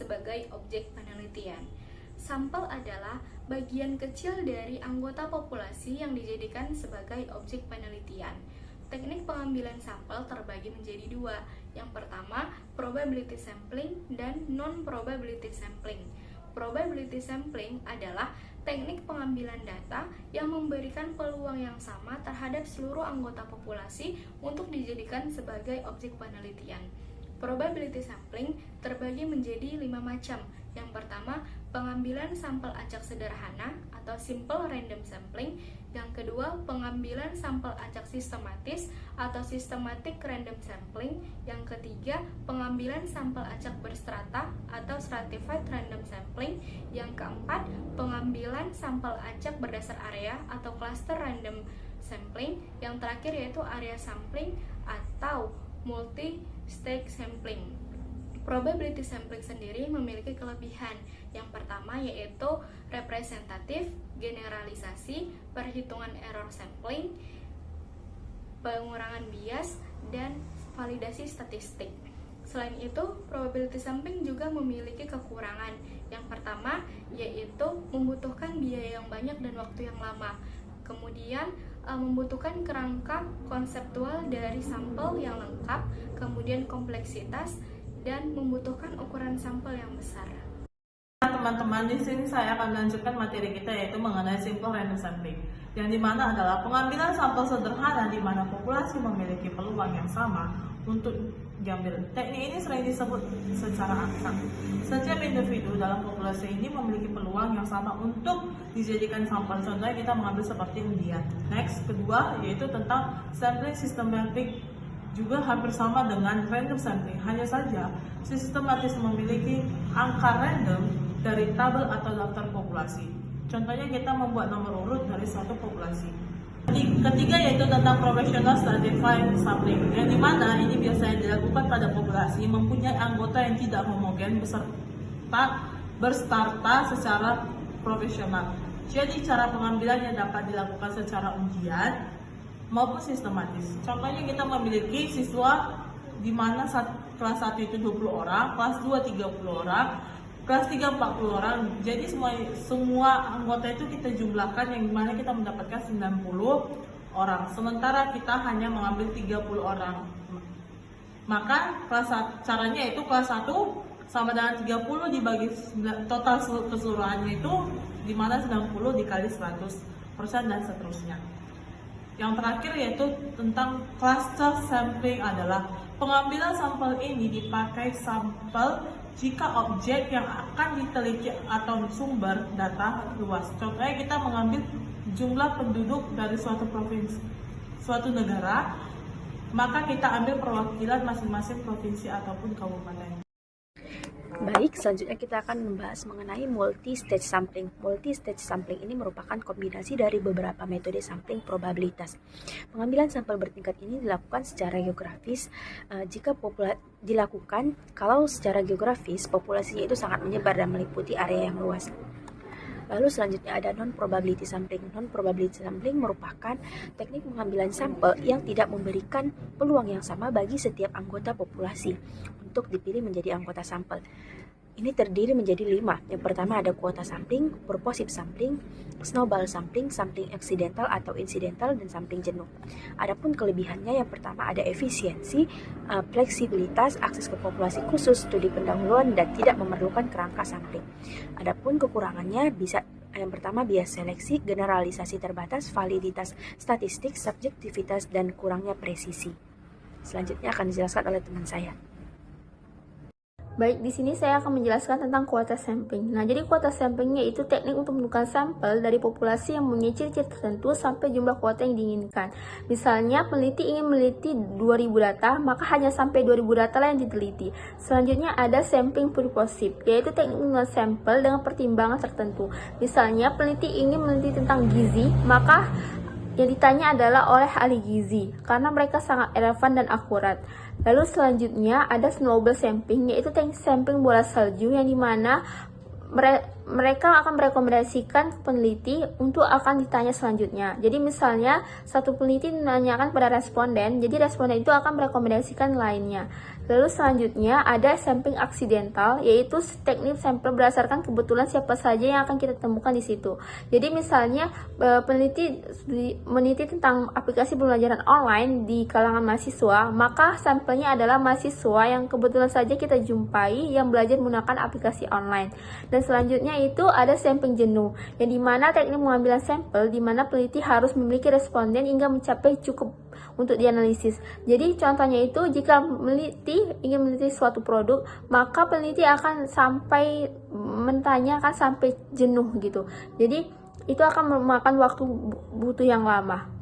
sebagai objek penelitian. Sampel adalah bagian kecil dari anggota populasi yang dijadikan sebagai objek penelitian. Teknik pengambilan sampel terbagi menjadi dua. Yang pertama, probability sampling dan non-probability sampling. Probability sampling adalah teknik pengambilan data yang memberikan peluang yang sama terhadap seluruh anggota populasi untuk dijadikan sebagai objek penelitian. Probability sampling terbagi menjadi 5 macam. Yang pertama, pengambilan sampel acak sederhana atau simple random sampling. Yang kedua, pengambilan sampel acak sistematis atau systematic random sampling. Yang ketiga, pengambilan sampel acak berstrata atau stratified random sampling. Yang keempat, pengambilan sampel acak berdasar area atau cluster random sampling. Yang terakhir yaitu area sampling atau multi-stage sampling. Probability sampling sendiri memiliki kelebihan. Yang pertama yaitu representatif, generalisasi, perhitungan error sampling, pengurangan bias, dan validasi statistik. Selain itu, probability sampling juga memiliki kekurangan. Yang pertama yaitu membutuhkan biaya yang banyak dan waktu yang lama. Kemudian membutuhkan kerangka konseptual dari sampel yang lengkap, kemudian kompleksitas, dan membutuhkan ukuran sampel yang besar. Teman-teman, di sini saya akan melanjutkan materi kita yaitu mengenai simple random sampling, yang dimana adalah pengambilan sampel sederhana di mana populasi memiliki peluang yang sama untuk diambil. Teknik ini sering disebut secara angka. Setiap individu dalam populasi ini memiliki peluang yang sama untuk dijadikan sampel. Contohnya kita mengambil seperti undian. Next, kedua yaitu tentang sampling systematic, juga hampir sama dengan random sampling. Hanya saja sistematis memiliki angka random dari tabel atau daftar populasi. Contohnya kita membuat nomor urut dari suatu populasi. Ketiga yaitu tentang professional stratified sampling, yang dimana ini biasanya dilakukan pada populasi mempunyai anggota yang tidak homogen berstarta secara profesional. Jadi cara pengambilannya dapat dilakukan secara undian maupun sistematis. Contohnya kita memiliki siswa di mana kelas 1 itu 20 orang, kelas 2 30 orang, kelas 3 40 orang. Jadi semua anggota itu kita jumlahkan, yang dimana kita mendapatkan 90 orang. Sementara kita hanya mengambil 30 orang. Maka caranya itu kelas 1 sama dengan 30 dibagi total keseluruhannya itu, dimana 90 dikali 100% dan seterusnya. Yang terakhir yaitu tentang cluster sampling adalah pengambilan sampel ini dipakai sampel jika objek yang akan diteliti atau sumber data luas. Contohnya kita mengambil jumlah penduduk dari suatu provinsi, suatu negara, maka kita ambil perwakilan masing-masing provinsi ataupun kabupaten. Baik, selanjutnya kita akan membahas mengenai multi-stage sampling. Multi-stage sampling ini merupakan kombinasi dari beberapa metode sampling probabilitas. Pengambilan sampel bertingkat ini dilakukan secara geografis. Dilakukan kalau secara geografis populasinya itu sangat menyebar dan meliputi area yang luas. Lalu selanjutnya ada non-probability sampling. Non-probability sampling merupakan teknik pengambilan sampel yang tidak memberikan peluang yang sama bagi setiap anggota populasi untuk dipilih menjadi anggota sampel. Ini terdiri menjadi 5. Yang pertama ada kuota sampling, purposive sampling, snowball sampling, sampling accidental atau incidental, dan sampling jenuh. Adapun kelebihannya, yang pertama ada efisiensi, fleksibilitas, akses ke populasi khusus, studi pendahuluan, dan tidak memerlukan kerangka sampling. Adapun kekurangannya yang pertama bias seleksi, generalisasi terbatas, validitas statistik, subjektivitas, dan kurangnya presisi. Selanjutnya akan dijelaskan oleh teman saya. Baik, di sini saya akan menjelaskan tentang kuota sampling. Nah, jadi kuota sampling yaitu teknik untuk menentukan sampel dari populasi yang mempunyai ciri-ciri tertentu sampai jumlah kuota yang diinginkan. Misalnya, peneliti ingin meneliti 2000 data, maka hanya sampai 2000 data lah yang diteliti. Selanjutnya ada sampling purposive, yaitu teknik menentukan sampel dengan pertimbangan tertentu. Misalnya, peneliti ingin meneliti tentang gizi, maka yang ditanya adalah oleh ahli gizi, karena mereka sangat relevan dan akurat. Lalu selanjutnya ada snowball sampling, yaitu teknik sampling bola salju, yang dimana mereka akan merekomendasikan peneliti untuk akan ditanya selanjutnya. Jadi misalnya satu peneliti menanyakan pada responden, jadi responden itu akan merekomendasikan lainnya. Lalu selanjutnya ada sampling aksidental, yaitu teknik sampel berdasarkan kebetulan siapa saja yang akan kita temukan di situ. Jadi misalnya peneliti meneliti tentang aplikasi pembelajaran online di kalangan mahasiswa, maka sampelnya adalah mahasiswa yang kebetulan saja kita jumpai yang belajar menggunakan aplikasi online. Dan selanjutnya itu ada sampling jenuh, yang dimana teknik pengambilan sampel dimana peneliti harus memiliki responden hingga mencapai cukup untuk dianalisis. Jadi contohnya itu jika peneliti ingin meneliti suatu produk, maka peneliti akan sampai mentanyakan sampai jenuh gitu. Jadi itu akan memakan waktu butuh yang lama.